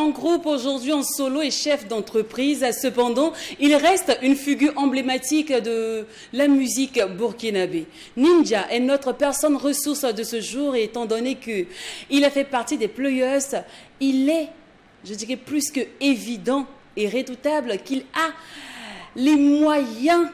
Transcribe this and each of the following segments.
en groupe, aujourd'hui en solo et chef d'entreprise. Cependant, il reste une figure emblématique de la musique burkinabé. Ninja est notre personne ressource de ce jour et étant donné qu'il a fait partie des Players, il est, je dirais, plus que évident et redoutable qu'il a les moyens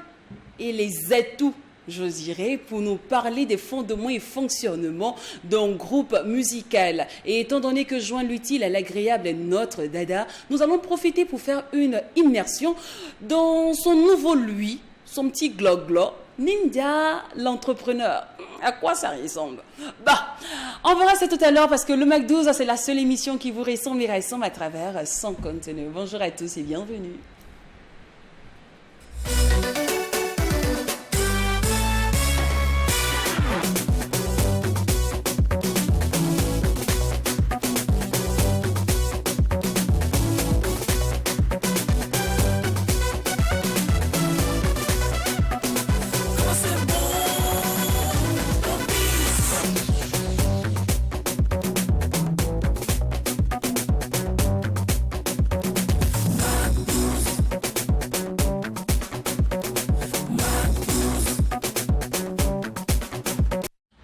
et les atouts, je dirais, pour nous parler des fondements et fonctionnements d'un groupe musical. Et étant donné que joint l'utile à l'agréable est notre dada, nous allons profiter pour faire une immersion dans son nouveau lui, son petit glog-glog, Ninja l'entrepreneur. À quoi ça ressemble? Bah, on verra ça tout à l'heure parce que le Mac 12, c'est la seule émission qui vous ressemble et ressemble à travers son contenu. Bonjour à tous et bienvenue.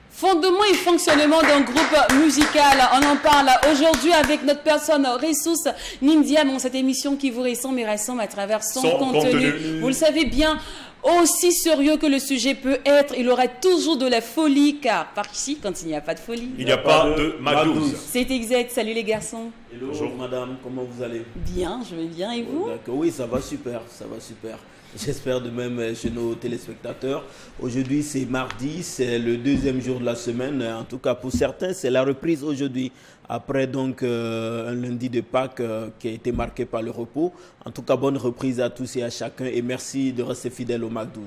Fondement et fonctionnement d'un groupe musical, on en parle aujourd'hui avec notre personne ressource Ninja dans cette émission qui vous ressemble et ressemble à travers son contenu. Vous le savez bien, aussi sérieux que le sujet peut être, il aura toujours de la folie car par ici, quand il n'y a pas de folie, il n'y a pas de Mac 12. C'est exact. Salut les garçons. Hello, bonjour madame, comment vous allez? Bien, je vais bien et vous? D'accord, oui, ça va super, ça va super. J'espère de même chez nos téléspectateurs. Aujourd'hui, c'est mardi, c'est le deuxième jour de la semaine. En tout cas, pour certains, c'est la reprise aujourd'hui. Après donc un lundi de Pâques qui a été marqué par le repos. En tout cas, bonne reprise à tous et à chacun. Et merci de rester fidèle au Mac 12.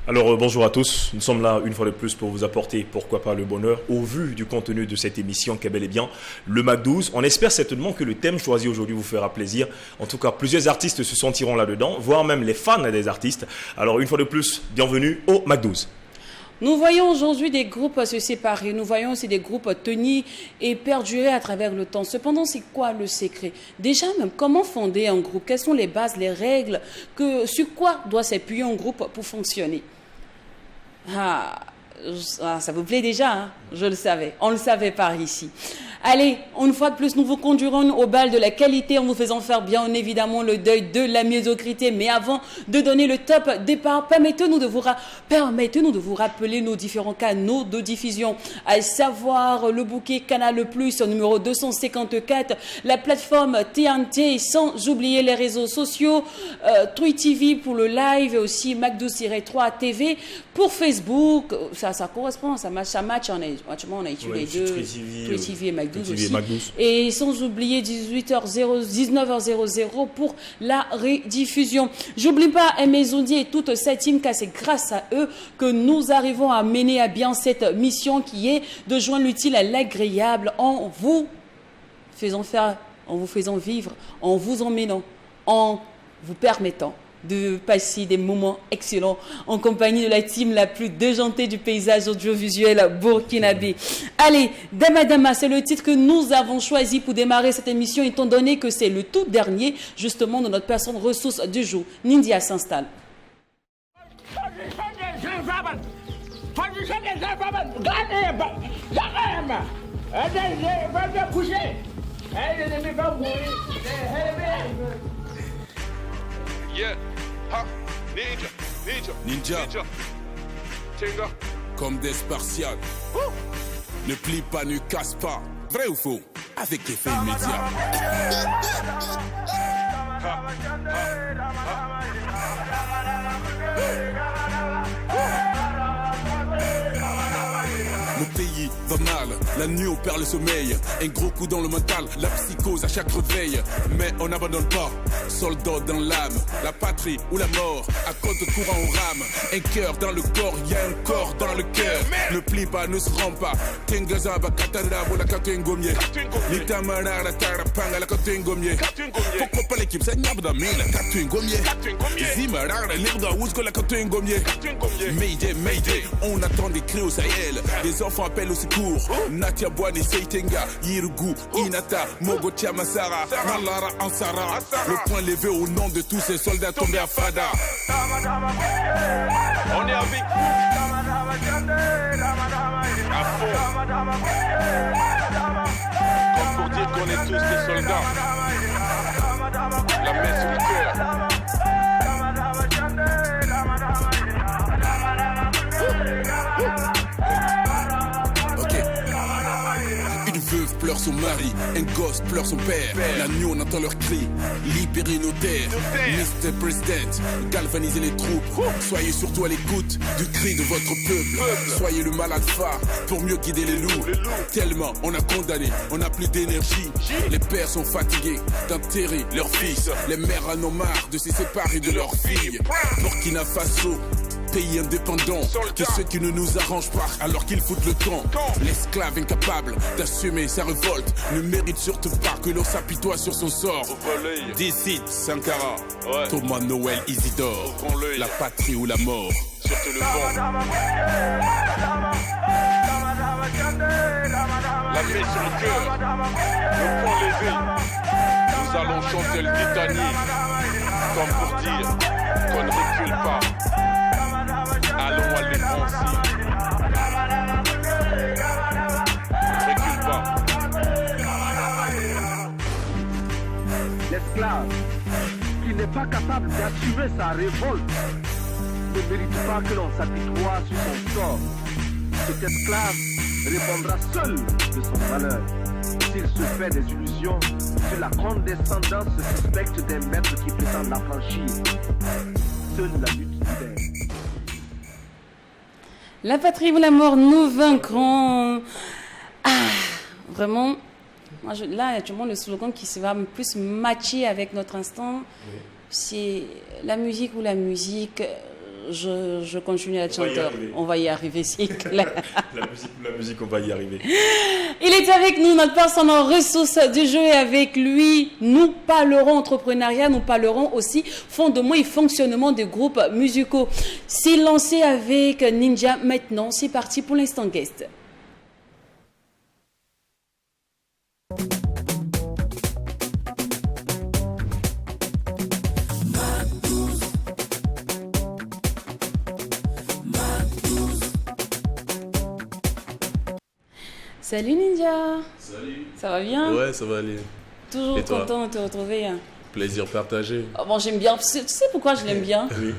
Alors bonjour à tous, nous sommes là une fois de plus pour vous apporter, pourquoi pas le bonheur, au vu du contenu de cette émission qui est bel et bien le Mac 12. On espère certainement que le thème choisi aujourd'hui vous fera plaisir. En tout cas, plusieurs artistes se sentiront là-dedans, voire même les fans des artistes. Alors une fois de plus, bienvenue au Mac 12. Nous voyons aujourd'hui des groupes se séparer, nous voyons aussi des groupes tenir et perdurer à travers le temps. Cependant, c'est quoi le secret? Déjà, même comment fonder un groupe? Quelles sont les bases, les règles? Sur quoi doit s'appuyer un groupe pour fonctionner? Ça vous plaît déjà, hein? Je le savais, on le savait par ici. Allez, une fois de plus, nous vous conduirons au bal de la qualité en vous faisant faire bien évidemment le deuil de la médiocrité. Mais avant de donner le top départ, permettez-nous de vous rappeler nos différents canaux de diffusion, à savoir le bouquet Canal Plus numéro 254, la plateforme TNT, sans oublier les réseaux sociaux, Twi TV pour le live et aussi Mac 12-3 TV pour Facebook. Ça correspond, ça match, on a étudié les deux, Twi TV et Mac 12 aussi. Et sans oublier 19h00 pour la rediffusion. J'oublie pas Maisoundi et toute cette team car c'est grâce à eux que nous arrivons à mener à bien cette mission qui est de joindre l'utile à l'agréable en vous faisant vivre, en vous emmenant, en vous permettant de passer des moments excellents en compagnie de la team la plus déjantée du paysage audiovisuel burkinabé. Allez, Dama, c'est le titre que nous avons choisi pour démarrer cette émission étant donné que c'est le tout dernier justement de notre personne ressource du jour. Ninja s'installe. Yeah, ha, ninja. Comme des Spartiates. Ne plie pas, ne casse pas. Vrai ou faux? Avec l'effet immédiat. Le pays va mal, la nuit on perd le sommeil. Un gros coup dans le mental, la psychose à chaque réveil. Mais on n'abandonne pas, soldat dans l'âme. La patrie ou la mort, à compte courant on rame. Un cœur dans le corps, y a un corps dans le cœur. Ne plie pas, ne se rend pas. Tengazaba katara bola katengomye. Nitamara la tarapanga la katengomye. Pourquoi pas l'équipe ça n'y a pas la katengomye. Zimara la libre ouzko la katengomye. Mayday, Mayday, on attend des cris au Sahel. Des enfants appellent au secours. Natia Boane, Seitenga, Yirugu, Inata, Mogotia Masara, Nalara Ansara. Le point levé au nom de tous ces soldats tombés à Fada. On est avec à fond. Comme pour dire qu'on est tous des soldats. La main sur le cœur. Une veuve pleure son mari, un gosse pleure son père. La nuit on entend leurs cris, libérer nos terres. Mr. President, galvanisez les troupes. Soyez surtout à l'écoute du cri de votre peuple. Soyez le malade phare pour mieux guider les loups. Tellement on a condamné, on n'a plus d'énergie. Les pères sont fatigués d'enterrer leurs fils. Les mères en ont marre de se séparer de leurs filles. Burkina Faso, pays indépendant, que ceux qui ne nous arrangent pas alors qu'ils foutent le camp. L'esclave incapable d'assumer sa révolte ne mérite surtout pas que l'on s'apitoie sur son sort. D'ici Sankara, Thomas Noël Isidore, la patrie ou la mort. Surtout le vent. La main sur le cœur, le poing levé. Nous allons chanter le Titanic, comme pour dire qu'on ne recule pas. Allons à l'offensive. Ne recule pas. L'esclave qui n'est pas capable d'assumer sa révolte ne mérite pas que l'on s'apitoie sur son sort. Cet esclave répondra seul de son malheur. S'il se fait des illusions sur la condescendance suspecte des maîtres qui prétendent l'affranchir, seule la lutte libère. La patrie ou la mort, nous vaincrons. Ah, vraiment, moi là, actuellement, le slogan qui se va plus matcher avec notre instant, c'est la musique ou la musique. Je continue à être chanteur. On va y arriver, c'est clair. La musique, on va y arriver. Il est avec nous, notre personne en ressources du jeu, et avec lui, nous parlerons entrepreneuriat, nous parlerons aussi fondement et fonctionnement des groupes musicaux. C'est lancé avec Ninja maintenant. C'est parti pour l'instant guest. Salut Ninja. Salut. Ça va bien? Ouais, ça va aller. Toujours content de te retrouver. Plaisir partagé. Oh, bon, j'aime bien. Tu sais pourquoi je l'aime bien? Oui.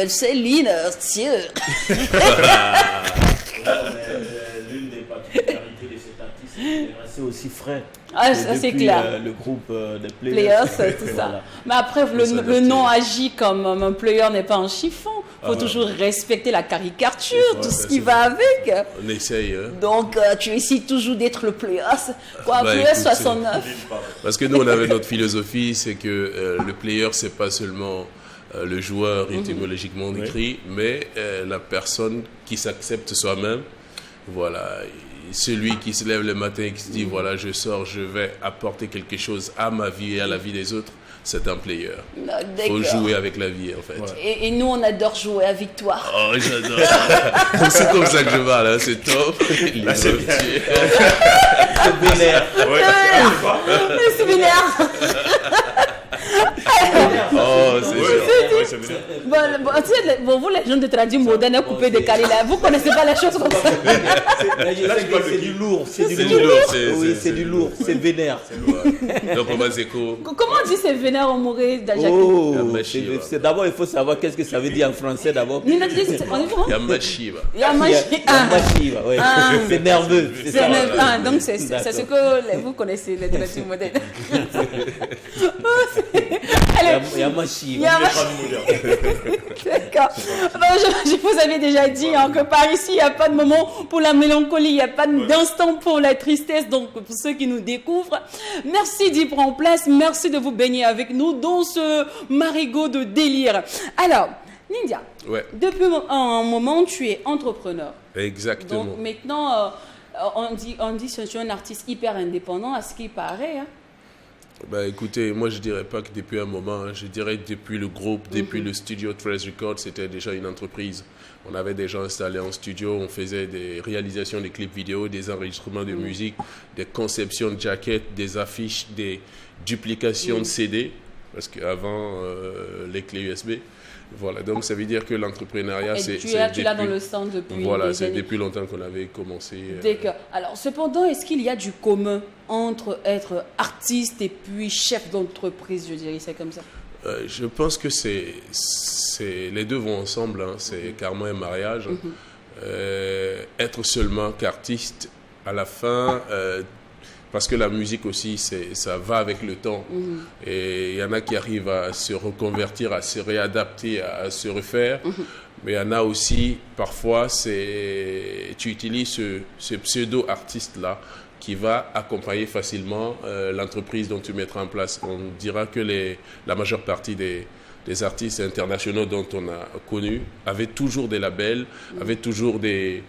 C'est Lynn, tiens. L'une des particularités de cet artiste, c'est qu'il est resté aussi frais. Ah, ça c'est clair. Le groupe des Players, tout ça. Voilà. Mais après, le nom agit comme un player n'est pas un chiffon. Il faut toujours respecter la caricature, tout ce qui va avec. On essaye. Hein. Donc, tu essaies toujours d'être le Players. Quoi, Players 69. Parce que nous, on avait notre philosophie, c'est que le player, c'est pas seulement le joueur étymologiquement décrit, mais la personne qui s'accepte soi-même. Voilà. Celui qui se lève le matin et qui se dit voilà, je sors, je vais apporter quelque chose à ma vie et à la vie des autres, c'est un player. Il faut jouer avec la vie en fait. Ouais. Et nous, on adore jouer à victoire. Oh, j'adore. C'est comme ça que je parle, hein. C'est top. C'est vénère. C'est vénère. Oh, c'est bon, vous, les gens de tradition moderne, à couper, décalé, là, vous connaissez pas les choses comme ça. C'est du lourd. C'est du lourd. C'est vénère. Donc, on va zéco. Comment on dit c'est vénère au mourir d'Ajaki? D'abord, il faut savoir qu'est-ce que ça veut dire en français d'abord. Yamachiva. Yamachiva, oui. C'est nerveux. Donc, c'est ce que vous connaissez, les traditions modernes. Yamachiva. D'accord. Je vous avais déjà dit que par ici, il n'y a pas de moment pour la mélancolie, il n'y a pas d'instant pour la tristesse. Donc, pour ceux qui nous découvrent, merci d'y prendre place. Merci de vous baigner avec nous dans ce marigot de délire. Alors, Ninja, depuis un moment, tu es entrepreneur. Exactement. Donc, maintenant, on dit que tu es un artiste hyper indépendant, à ce qui paraît. Hein. Bah, écoutez, moi je dirais pas que depuis un moment, je dirais depuis le groupe, depuis le studio 13 Records, c'était déjà une entreprise. On avait des gens installés en studio, on faisait des réalisations des clips vidéo, des enregistrements de musique, des conceptions de jaquettes, des affiches, des duplications de CD, parce qu'avant les clés USB. Voilà, donc ça veut dire que l'entrepreneuriat, tu l'as dans le sang depuis voilà, des années. depuis longtemps qu'on avait commencé. D'accord. Alors, cependant, est-ce qu'il y a du commun entre être artiste et puis chef d'entreprise, je dirais, c'est comme ça? Je pense que les deux vont ensemble, hein. C'est carrément un mariage. Être seulement qu'artiste, à la fin, parce que la musique aussi, ça va avec le temps. Et il y en a qui arrivent à se reconvertir, à se réadapter, à se refaire. Mais il y en a aussi, parfois, tu utilises ce pseudo-artiste-là qui va accompagner facilement l'entreprise dont tu mettras en place. On dira que la majeure partie des artistes internationaux dont on a connu avaient toujours des labels, avaient toujours des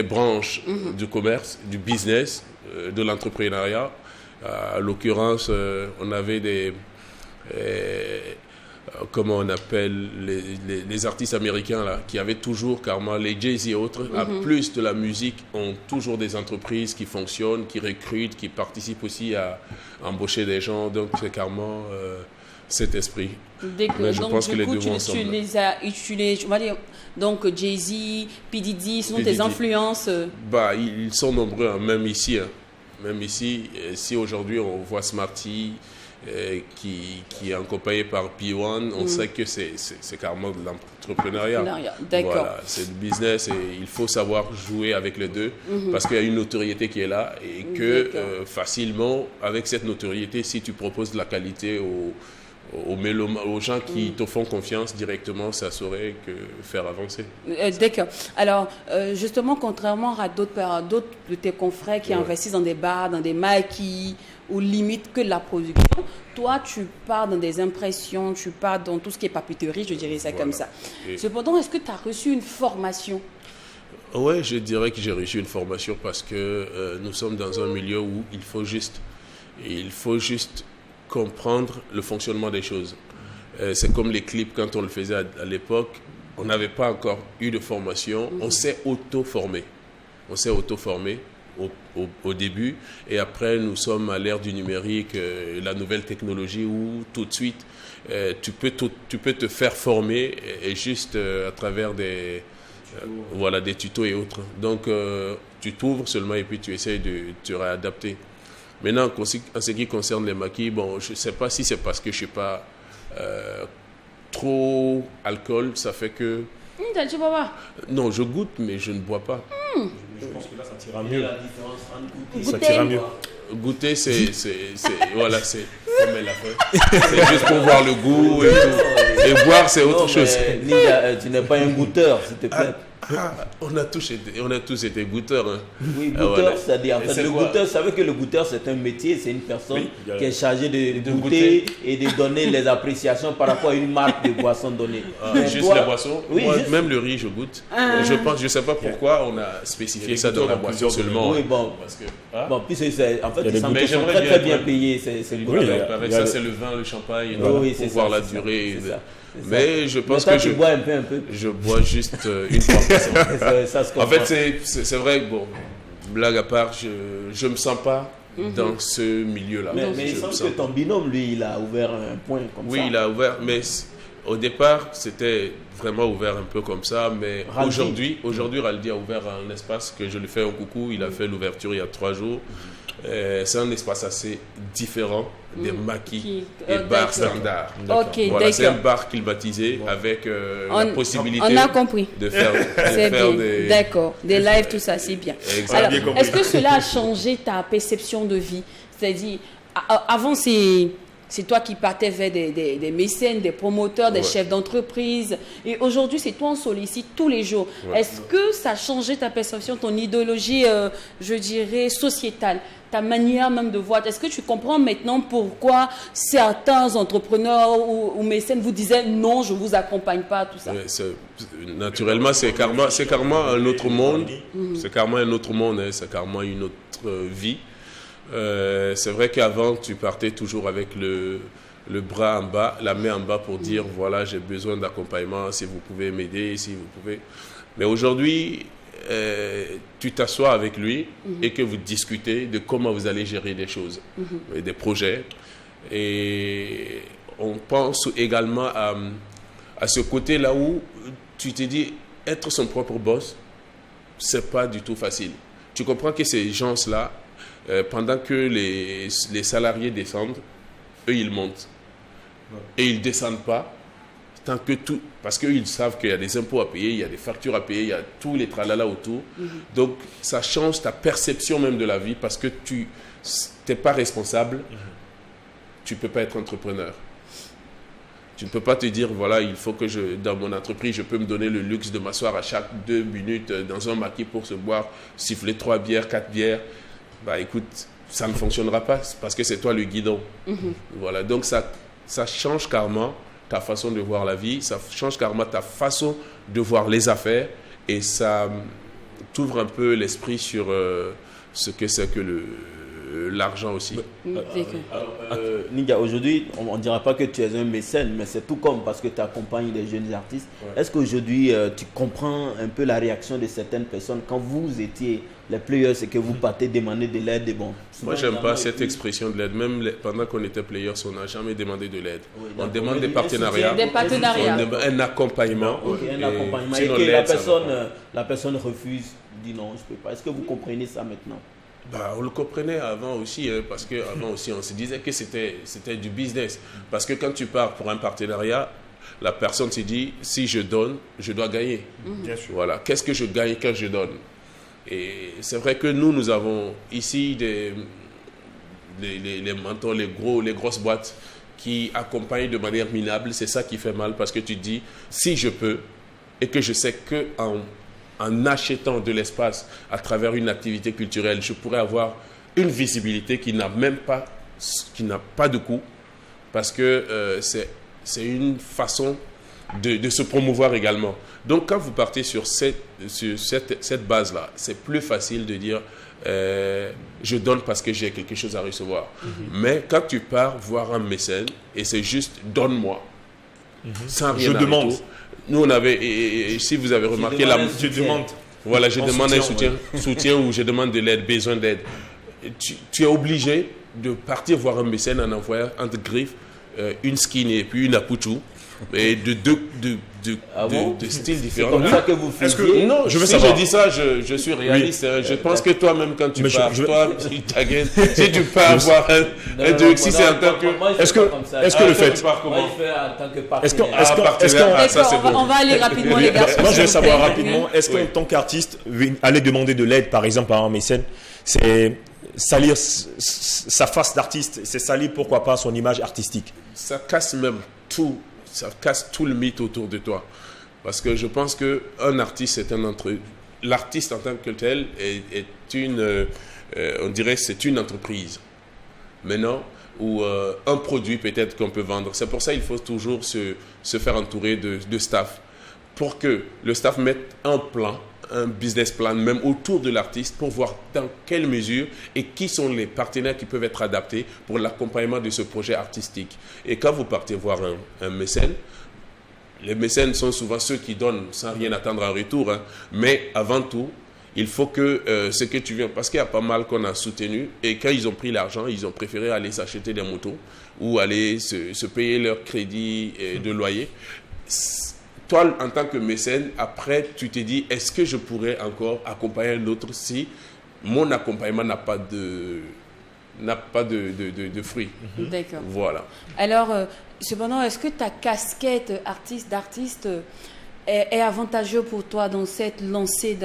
branches du commerce, du business, de l'entrepreneuriat. À l'occurrence, on avait comment on appelle les artistes américains là, qui avaient toujours, carrément, les Jay-Z et autres, à plus de la musique, ont toujours des entreprises qui fonctionnent, qui recrutent, qui participent aussi à embaucher des gens. Donc, c'est carrément cet esprit. Mais je pense que les deux vont ensemble. On va dire, donc Jay-Z, P. Diddy, ce sont tes influences. Bah, ils sont nombreux, hein, même ici. Hein. Même ici, si aujourd'hui on voit Smarty, qui est accompagné par P1, on sait que c'est carrément de l'entrepreneuriat. D'accord. Voilà, c'est du business et il faut savoir jouer avec les deux parce qu'il y a une notoriété qui est là et que facilement, avec cette notoriété, si tu proposes de la qualité aux gens qui te font confiance directement, ça saurait que faire avancer. D'accord. Alors, justement, contrairement à d'autres de tes confrères qui investissent dans des bars, dans des maquis, ou limite que de la production, toi, tu pars dans des impressions, tu pars dans tout ce qui est papeterie, je dirais ça comme ça. Cependant, est-ce que tu as reçu une formation? Oui, je dirais que j'ai reçu une formation parce que nous sommes dans un milieu où il faut juste comprendre le fonctionnement des choses. C'est comme les clips, quand on le faisait à l'époque, on n'avait pas encore eu de formation, on s'est auto-formé. Au début, et après nous sommes à l'ère du numérique, la nouvelle technologie où tout de suite tu peux te faire former et juste à travers des tutos et autres. Donc tu t'ouvres seulement et puis tu essayes de te réadapter. Maintenant, en ce qui concerne les maquis, bon, je ne sais pas si c'est parce que je ne suis pas trop alcool, ça fait que... Tu bois pas? Non, je goûte, mais je ne bois pas. Je pense que là, ça tira mieux. Ça tira mieux. Goûter, voilà, c'est comme elle a fait. C'est juste pour voir le goût et tout. Et boire, c'est autre chose. Ninja, tu n'es pas un goûteur, s'il te plaît. On a tous été goûteurs. Hein. Oui, goûteur, c'est-à-dire, en fait, le goûteur, vous savez que le goûteur, c'est un métier, c'est une personne qui est chargée de goûter et de donner les appréciations par rapport à une marque de boisson donnée. Juste la boisson, moi, même le riz, je goûte. Je ne sais pas pourquoi on a spécifié ça dans la boisson seulement. Oui, bon, parce que, bon, puis en fait, ils sont très bien payés. Avec ça, c'est le vin, le champagne, pour voir la durée. Mais je pense que bois un peu. Je bois juste une fois. En fait, c'est vrai, bon, blague à part, je ne me sens pas dans ce milieu-là. Mais il semble que ton binôme, lui, il a ouvert un point comme ça. Oui, il a ouvert, mais au départ, c'était vraiment ouvert un peu comme ça. Mais aujourd'hui, Raldi a ouvert un espace que je lui fais un coucou. Il a fait l'ouverture il y a 3 jours. C'est un espace assez différent des maquis et bars standards. Voilà, c'est un bar climatisé avec la possibilité de faire, des lives, tout ça, c'est bien. Alors, est-ce que cela a changé ta perception de vie? C'est-à-dire, avant, c'est toi qui partais vers des mécènes, des promoteurs, des chefs d'entreprise. Et aujourd'hui, c'est toi on sollicite tous les jours. Est-ce que ça a changé ta perception, ton idéologie, je dirais, sociétale, ta manière même de voir? Est-ce que tu comprends maintenant pourquoi certains entrepreneurs ou mécènes vous disaient non, je ne vous accompagne pas, tout ça? Naturellement, c'est carrément un autre monde. C'est carrément un autre monde, c'est carrément une autre vie. C'est vrai qu'avant, tu partais toujours avec le bras en bas, la main en bas pour dire, voilà, j'ai besoin d'accompagnement, si vous pouvez m'aider, si vous pouvez. Mais aujourd'hui, tu t'assois avec lui et que vous discutez de comment vous allez gérer des choses, des projets. Et on pense également à ce côté-là où tu te dis, être son propre boss, c'est pas du tout facile. Tu comprends que ces gens-là, pendant que les salariés descendent, eux, ils montent. Et ils ne descendent pas, tant que tout... Parce qu'ils savent qu'il y a des impôts à payer, il y a des factures à payer, il y a tous les tralala autour. Donc, ça change ta perception même de la vie parce que tu n'es pas responsable, tu ne peux pas être entrepreneur. Tu ne peux pas te dire, voilà, il faut que dans mon entreprise, je peux me donner le luxe de m'asseoir à chaque 2 minutes dans un maquis pour se boire, siffler 3 bières, 4 bières. Bah écoute, ça ne fonctionnera pas parce que c'est toi le guidon. Voilà, donc ça change carrément ta façon de voir la vie, ça change carrément ta façon de voir les affaires et ça t'ouvre un peu l'esprit sur ce que c'est que l'argent aussi. Ninja, aujourd'hui, on ne dira pas que tu es un mécène, mais c'est tout comme parce que tu accompagnes les jeunes artistes. Ouais. Est-ce qu'aujourd'hui, tu comprends un peu la réaction de certaines personnes quand vous étiez les players et que vous partez demander de l'aide? Bon, moi, j'aime pas cette expression de l'aide. Même pendant qu'on était players, on n'a jamais demandé de l'aide. Oui, on demande des partenariats. Des partenariats. Un accompagnement. Okay, un accompagnement. Et que la personne refuse, dit non, je ne peux pas. Est-ce que vous comprenez ça maintenant? Bah, on le comprenait avant aussi, hein, parce qu'avant aussi, on se disait que c'était du business. Parce que quand tu pars pour un partenariat, la personne se dit, si je donne, je dois gagner. Bien sûr. Voilà. Qu'est-ce que je gagne quand je donne? Et c'est vrai que nous avons ici les mentors, les grosses boîtes qui accompagnent de manière minable. C'est ça qui fait mal, parce que tu te dis, si je peux, et que je sais qu'en achetant de l'espace à travers une activité culturelle, je pourrais avoir une visibilité qui n'a pas de coût, parce que c'est une façon de se promouvoir également. Donc quand vous partez sur cette base-là, c'est plus facile de dire je donne parce que j'ai quelque chose à recevoir. Mais quand tu pars voir un mécène et c'est juste donne-moi, sans rien à demande. Nous, on avait, et si vous avez remarqué, je demande. Voilà, je demande un soutien ou je demande de l'aide, besoin d'aide. Tu es obligé de partir voir un mécène en envoyant entre griffes une skin et puis une apuchou, et de styles différents. C'est comme ça que vous faisiez. Non, je veux savoir. Je dis ça, je suis réaliste. Oui. Je pense que toi-même, quand tu pars, si tu pars avoir un truc, si c'est en tant que... Est-ce que le fait... On va aller rapidement, les gars. Moi, je veux savoir rapidement, est-ce qu'en tant qu'artiste, aller demander de l'aide, par exemple, à un mécène, c'est salir sa face d'artiste, c'est salir, pourquoi pas, son image artistique? Ça casse même tout. Ça casse tout le mythe autour de toi. Parce que je pense qu'un artiste, l'artiste en tant que tel est on dirait que c'est une entreprise. Maintenant, ou un produit peut-être qu'on peut vendre. C'est pour ça qu'il faut toujours se faire entourer de staff. Pour que le staff mette un plan, un business plan, même autour de l'artiste, pour voir dans quelle mesure et qui sont les partenaires qui peuvent être adaptés pour l'accompagnement de ce projet artistique. Et quand vous partez voir un mécène, les mécènes sont souvent ceux qui donnent sans rien attendre en retour, hein. Mais avant tout, il faut que ce que tu viens, parce qu'il y a pas mal qu'on a soutenu, et quand ils ont pris l'argent, ils ont préféré aller s'acheter des motos ou aller se payer leur crédit de loyer. Toi, en tant que mécène, après, tu te dis, est-ce que je pourrais encore accompagner un autre si mon accompagnement n'a pas de fruits? D'accord. Voilà. Alors, cependant, est-ce que ta casquette d'artiste est avantageuse pour toi dans cette lancée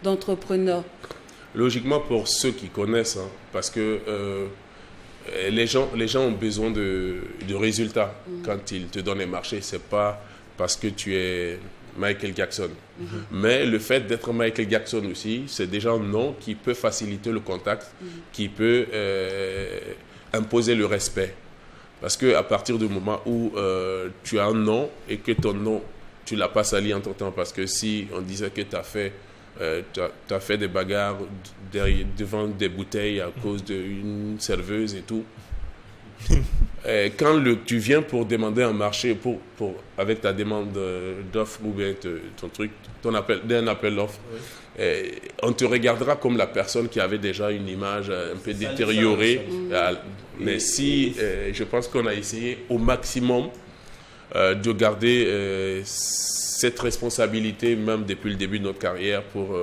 d'entrepreneur? Logiquement, pour ceux qui connaissent, hein, parce que les gens ont besoin de résultats quand ils te donnent les marchés. C'est pas parce que tu es Michael Jackson. Mais le fait d'être Michael Jackson aussi, c'est déjà un nom qui peut faciliter le contact, qui peut imposer le respect. Parce qu'à partir du moment où tu as un nom et que ton nom, tu ne l'as pas sali entre-temps, parce que si on disait que tu as fait tu as fait des bagarres devant des bouteilles à cause d'une serveuse et tout. Et quand tu viens pour demander un marché, avec ta demande d'offre ou bien un appel d'offre, on te regardera comme la personne qui avait déjà une image un peu détériorée. Mais je pense qu'on a essayé au maximum de garder cette responsabilité, même depuis le début de notre carrière, pour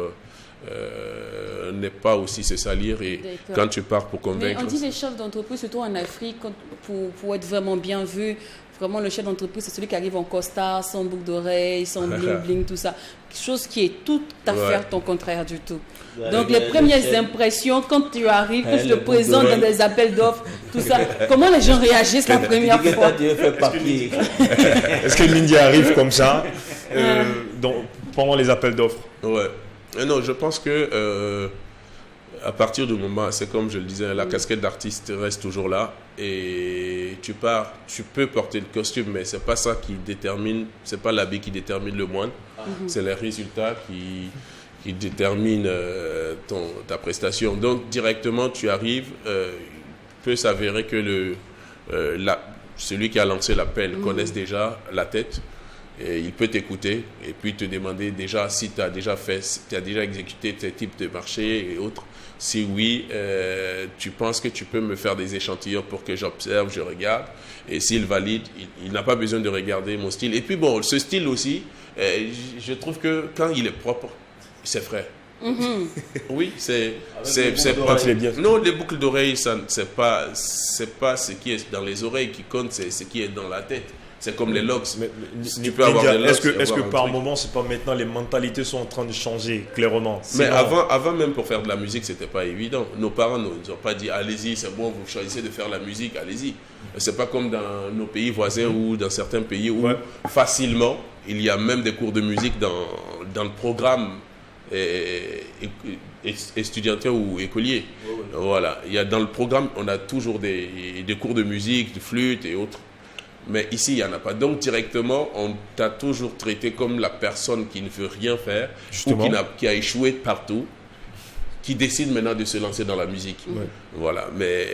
ne pas aussi se salir et quand tu pars pour convaincre. Mais on dit les chefs d'entreprise, surtout en Afrique, pour être vraiment bien vu, vraiment le chef d'entreprise, c'est celui qui arrive en costard, sans boucle d'oreille, sans bling-bling, tout ça. Chose qui est tout à fait ton contraire du tout. Donc les premières impressions, quand tu arrives, quand tu te présentes dans des appels d'offres, tout ça, comment les gens réagissent la première fois? Est-ce que Nindia arrive comme ça pendant les appels d'offres? Ouais. Non, je pense que à partir du moment, c'est comme je le disais, la casquette d'artiste reste toujours là et tu peux porter le costume, mais c'est pas ça qui détermine, c'est pas l'habit qui détermine le moine, c'est les résultats qui déterminent ta prestation. Donc directement, tu arrives, peut s'avérer que celui qui a lancé l'appel connaisse déjà la tête. Et il peut t'écouter et puis te demander déjà si tu as déjà exécuté tes types de marchés et autres. Si oui, tu penses que tu peux me faire des échantillons pour que j'observe, je regarde. Et s'il valide, il n'a pas besoin de regarder mon style. Et puis bon, ce style aussi, je trouve que quand il est propre, c'est frais. Oui, c'est bien. Non, les boucles d'oreilles, c'est pas ce qui est dans les oreilles qui compte, c'est ce qui est dans la tête. C'est comme les locks. Tu peux avoir des locks. Est-ce que par moment, c'est pas maintenant les mentalités sont en train de changer clairement? Mais avant même pour faire de la musique, c'était pas évident. Nos parents nous ont pas dit allez-y, c'est bon, vous choisissez de faire la musique, allez-y. C'est pas comme dans nos pays voisins ou dans certains pays où facilement il y a même des cours de musique dans le programme étudiantin ou écolier. Voilà, dans le programme, on a toujours des cours de musique, de flûte et autres. Mais ici, il n'y en a pas. Donc, directement, on t'a toujours traité comme la personne qui ne veut rien faire, ou qui a échoué partout, qui décide maintenant de se lancer dans la musique. Voilà. Mais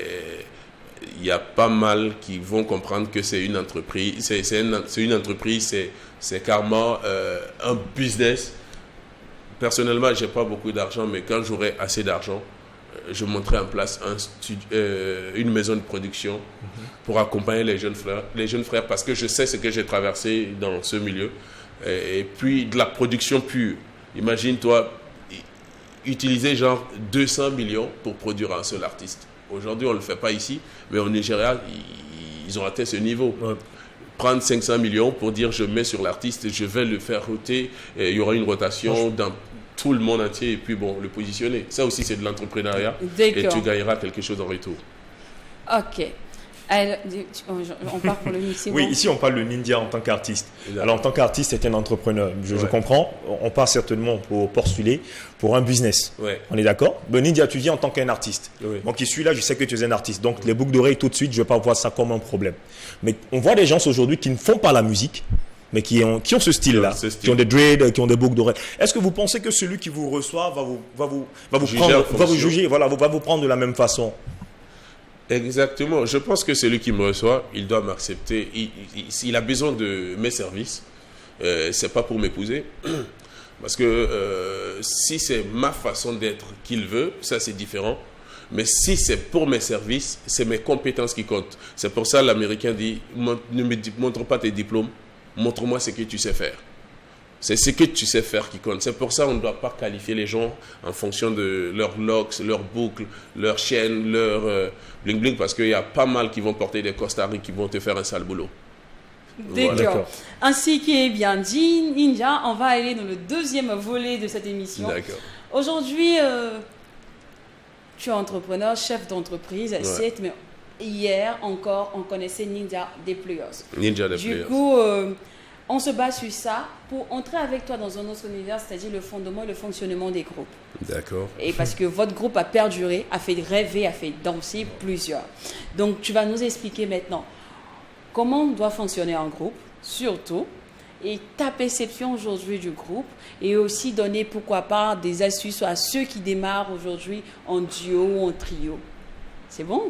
il y a pas mal qui vont comprendre que c'est une entreprise. C'est une entreprise, c'est carrément un business. Personnellement, je n'ai pas beaucoup d'argent, mais quand j'aurai assez d'argent, je mettrai en place une maison de production pour accompagner les jeunes frères parce que je sais ce que j'ai traversé dans ce milieu. Et puis de la production pure. Imagine-toi, utiliser genre 200 millions pour produire un seul artiste. Aujourd'hui, on ne le fait pas ici, mais au Nigeria, ils ont atteint ce niveau. Prendre 500 millions pour dire je mets sur l'artiste, je vais le faire roter, et il y aura une rotation dans tout le monde entier et puis bon, le positionner. Ça aussi, c'est de l'entrepreneuriat et tu gagneras quelque chose en retour. Ok. Alors, on part pour le mixing. Oui, ici on parle de Nindia en tant qu'artiste. Alors en tant qu'artiste, c'est un entrepreneur. Je comprends. On part certainement pour postuler pour un business. On est d'accord? Ben, Nindia, tu viens en tant qu'un artiste. Donc ici là, je sais que tu es un artiste. Donc les boucles d'oreilles, tout de suite, je ne vais pas voir ça comme un problème. Mais on voit des gens aujourd'hui qui ne font pas la musique, mais qui ont ce style-là, qui ont des dreads, qui ont des boucles d'oreilles. Est-ce que vous pensez que celui qui vous reçoit va vous juger, voilà, va vous prendre de la même façon? Exactement. Je pense que celui qui me reçoit, il doit m'accepter. Il a besoin de mes services. C'est pas pour m'épouser. Parce que si c'est ma façon d'être qu'il veut, ça c'est différent. Mais si c'est pour mes services, c'est mes compétences qui comptent. C'est pour ça l'Américain dit, ne me montre pas tes diplômes, montre-moi ce que tu sais faire. C'est ce que tu sais faire qui compte. C'est pour ça qu'on ne doit pas qualifier les gens en fonction de leurs locks, leurs boucles, leurs chaînes, leurs bling-bling, parce qu'il y a pas mal qui vont porter des costards qui vont te faire un sale boulot. D'accord. Ainsi qui est bien dit, Ninja, on va aller dans le deuxième volet de cette émission. D'accord. Aujourd'hui, tu es entrepreneur, chef d'entreprise, certes, mais hier encore, on connaissait Ninja des Players. Ninja des Players. Du coup, on se base sur ça pour entrer avec toi dans un autre univers, c'est-à-dire le fondement et le fonctionnement des groupes. D'accord. Et parce que votre groupe a perduré, a fait rêver, a fait danser plusieurs. Donc, tu vas nous expliquer maintenant comment doit fonctionner un groupe, surtout, et ta perception aujourd'hui du groupe et aussi donner pourquoi pas des astuces à ceux qui démarrent aujourd'hui en duo ou en trio. C'est bon?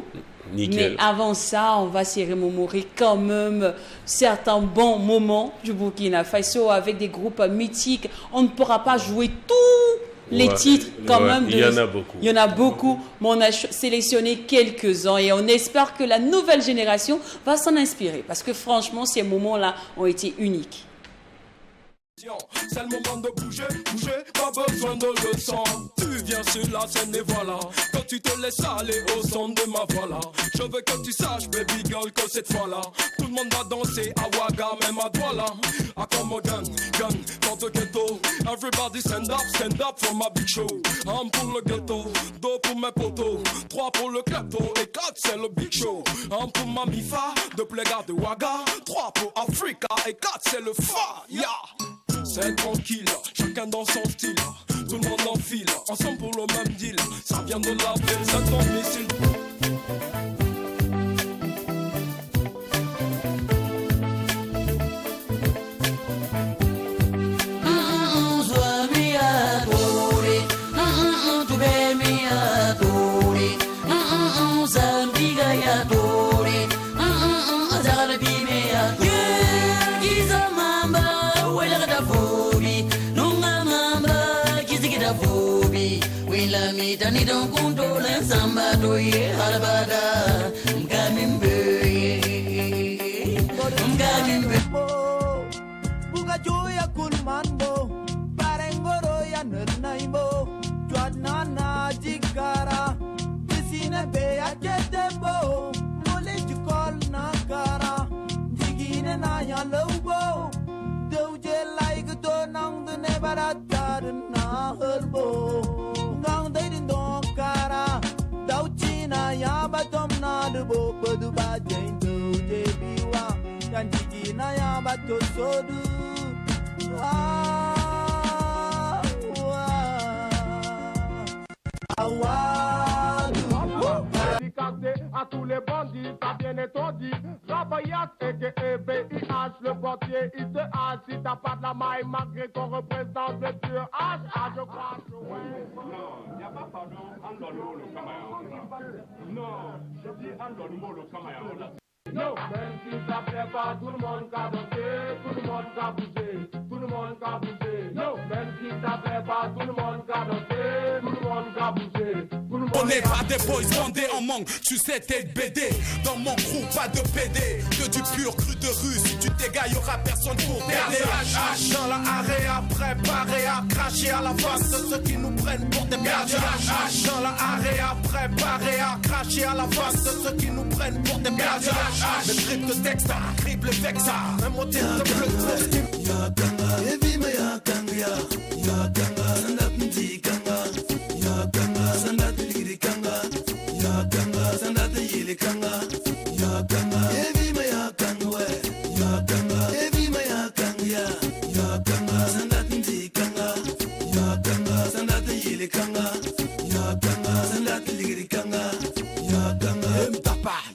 Nickel. Mais avant ça, on va se remémorer quand même certains bons moments du Burkina Faso avec des groupes mythiques. On ne pourra pas jouer tous les titres quand même. Il y en a beaucoup. Il y en a beaucoup, mais on a sélectionné quelques-uns et on espère que la nouvelle génération va s'en inspirer parce que franchement, ces moments-là ont été uniques. C'est le moment de bouger, pas besoin de leçon. Tu viens sur la scène et voilà, quand tu te laisses aller au son de ma voix là. Je veux que tu saches, baby girl, que cette fois-là, tout le monde va danser à Ouaga, même à Douala. I come again, for the ghetto. Everybody stand up for my big show. Un pour le ghetto, deux pour mes potos, trois pour le klepto et quatre c'est le big show. Un pour ma mifa, deux pour les gars de Ouaga, trois pour Africa et quatre c'est le fa, yeah. C'est tranquille, chacun dans son style. Tout le monde enfile, ensemble pour le même deal. Ça vient de la ville, c'est ton missile. Dani don kundo len samba doye halabada mgamimbe buga joya kulmanbo parengoro ya nernaimbo jwadnana jikara bisine be ya jetembo mole jikol nakara jigine na ya lobo doje like to nang de nebarata na helbo ngang dai din don kara dau china ya batom na de bo du ba jain doje biwa yan jigina ya bato sodu à tous les bandits, t'as bien étendu. Rabayat et BIH, le portier, il te hache. Si t'as pas de la maille, malgré qu'on représente le pur H, je crois. Non, il n'y a pas pardon, on doit le caméra. Non, je dis on doit le caméra. Non, même si ça plaît pas, tout le monde va danser, tout le monde va bouger, tout le monde va bouger. Non, même si ça plaît pas, tout le monde va danser, tout le monde va bouger. On n'est pas des boys vendés en manque, tu sais t'es BD. Dans mon crew pas de PD, que du pur cru de rue. Si tu t'égailles y'aura personne pour t'aider. Dans la area, préparé à cracher à la face de ceux qui nous prennent pour des perdus. Dans la area, préparé à cracher à la face de ceux qui nous prennent pour des perdus. Le trip de texte, triple vexa, un motif de bleu. Ya ganga, evi me ya ganga, ya ganga, sandat mdi ganga, ya ganga, sandat liri ganga, ya ganga, sandat yili ganga, ya ganga, evi me ya ganga we, ya ganga, evi me ya ganga, ya ganga, sandat mdi ganga, ya ganga, sandat yili ganga, ya ganga, sandat liri ganga, ya ganga.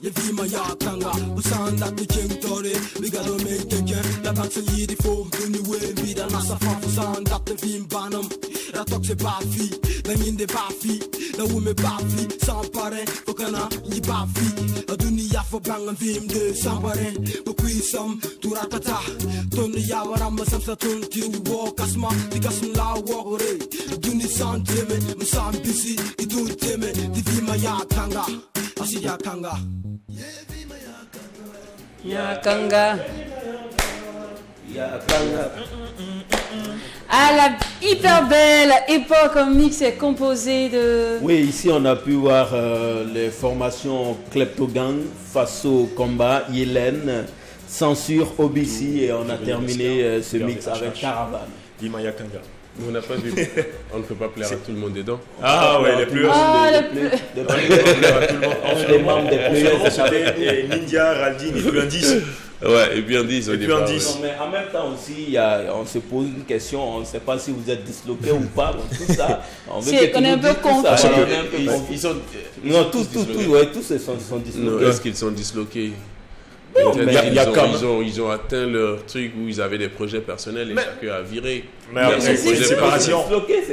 Evi me ya ganga, usanda the king tori, we gotta make the game. La banque yi di fo, duni we bi da massa fa usanda the vim banam. La tox c'est pas fi, la mine de pas fi, la wume pas fi, sans parrain, faut qu'on a yi pas fi. La dunia faut bang un vim de sans parrain, pour qui som tu ratata. Ton ya waram sam sa ton ti wo kasma, ti kasm la wo re. Duni sans teme, me sans busy, et tout teme, di vima ya kanga, asi ya kanga. Yakanga. À la hyper belle époque, un mix est composé de... Oui, ici on a pu voir les formations Kleptogang, Faso Combat, Yélène, Censure, OBC et on a terminé ce mix avec Caravane. Dima Yakanga. On n'a pas vu. On ne peut pas plaire à tout le monde dedans. Ah ouais, les plus. On est membres des players. Ninja, Raldine et plus un 10. Ouais, et puis un 10 au départ. Non, mais en même temps aussi, on se pose une question, on ne sait pas si vous êtes disloqué ou pas. Tout ça, on est un peu confus. Ils sont non, tous sont disloqués. Non, est-ce qu'ils sont disloqués? Ils ont atteint leur truc où ils avaient des projets personnels et chacun a viré. Mais après, c'est une séparation.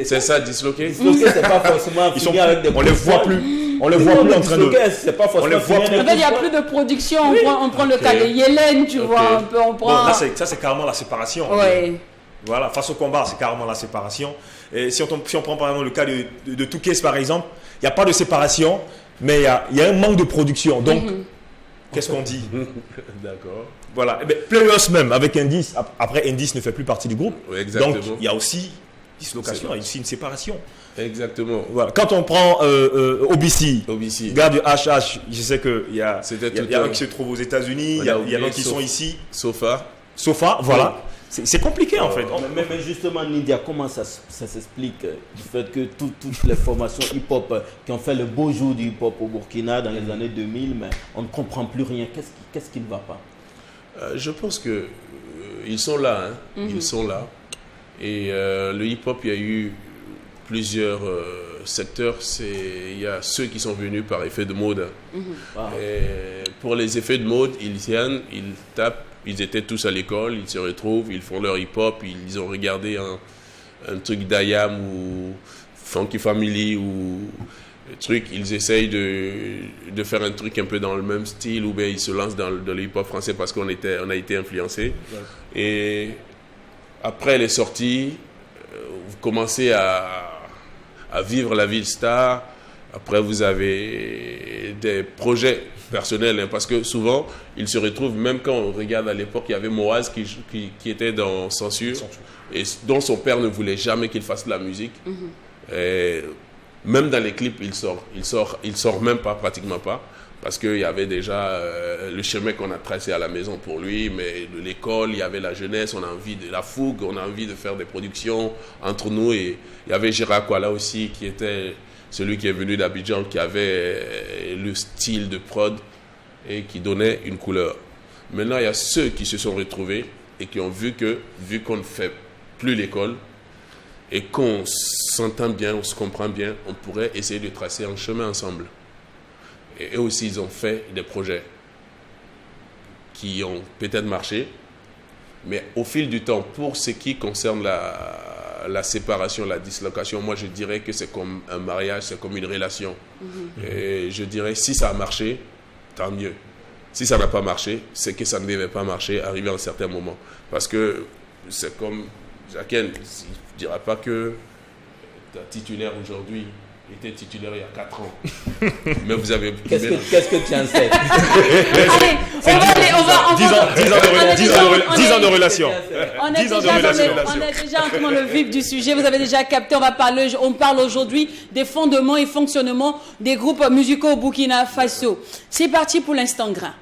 C'est ça, disloqué. Disloqué, c'est pas forcément fini avec des on les voit plus. On les voit plus en train de. C'est pas forcément fini. En fait, il n'y a plus de production. On prend le cas de Yélène, tu vois. On prend... Bon, ça, c'est carrément la séparation. Ouais. Voilà, face au combat, c'est carrément la séparation. Et si on prend par exemple le cas de Toukès, par exemple, il n'y a pas de séparation, mais il y a un manque de production. Donc, qu'est-ce qu'on dit? D'accord. Voilà. Eh bien, Players même, avec Indice, après Indice ne fait plus partie du groupe. Oui, exactement. Donc, il y a aussi dislocation, il y a aussi une séparation. Exactement. Voilà. Quand on prend OBC, gars du HH, je sais qu'il y a un qui se trouve aux États-Unis, il y en a qui sont ici. Sofa, voilà. C'est compliqué en fait. Mais justement, Nidia, comment ça s'explique du fait que toutes les formations hip-hop qui ont fait le beau jour du hip-hop au Burkina dans les années 2000, mais on ne comprend plus rien. Qu'est-ce qui ne va pas? Je pense que ils sont là. Ils sont là. Et le hip-hop, il y a eu plusieurs secteurs. Il y a ceux qui sont venus par effet de mode. Et pour les effets de mode, ils viennent, ils tapent. Ils étaient tous à l'école, ils se retrouvent, ils font leur hip-hop, ils ont regardé un truc d'Ayam ou Funky Family ou truc, ils essayent de faire un truc un peu dans le même style ou bien ils se lancent dans le hip-hop français parce qu'on a été influencés. Et après les sorties, vous commencez à vivre la vie de star. Après, vous avez des projets personnels, parce que souvent, ils se retrouvent, même quand on regarde à l'époque, il y avait Moaz qui était dans Censure, et dont son père ne voulait jamais qu'il fasse de la musique. Et même dans les clips, il sort même pas, pratiquement pas, parce qu'il y avait déjà le chemin qu'on a tracé à la maison pour lui, mais de l'école, il y avait la jeunesse, on a envie de la fougue, on a envie de faire des productions entre nous, et il y avait Gérard Kwala aussi, qui était celui qui est venu d'Abidjan, qui avait le style de prod et qui donnait une couleur. Maintenant, il y a ceux qui se sont retrouvés et qui ont vu qu'on ne fait plus l'école et qu'on s'entend bien, on se comprend bien, on pourrait essayer de tracer un chemin ensemble. Et eux aussi, ils ont fait des projets qui ont peut-être marché, mais au fil du temps, pour ce qui concerne la séparation, la dislocation, moi je dirais que c'est comme un mariage, c'est comme une relation. Et je dirais, si ça a marché, tant mieux. Si ça n'a pas marché, c'est que ça ne devait pas marcher, arrivé à un certain moment. Parce que c'est comme, Jacqueline, je ne dirais pas que ta titulaire aujourd'hui était titulaire il y a 4 ans. Mais vous avez... Qu'est-ce que tu en sais? Allez, on va 10 ans de relation. On est déjà entré dans le vif du sujet. Vous avez déjà capté, on parle aujourd'hui des fondements et fonctionnements des groupes musicaux au Burkina Faso. C'est parti pour l'instant grain.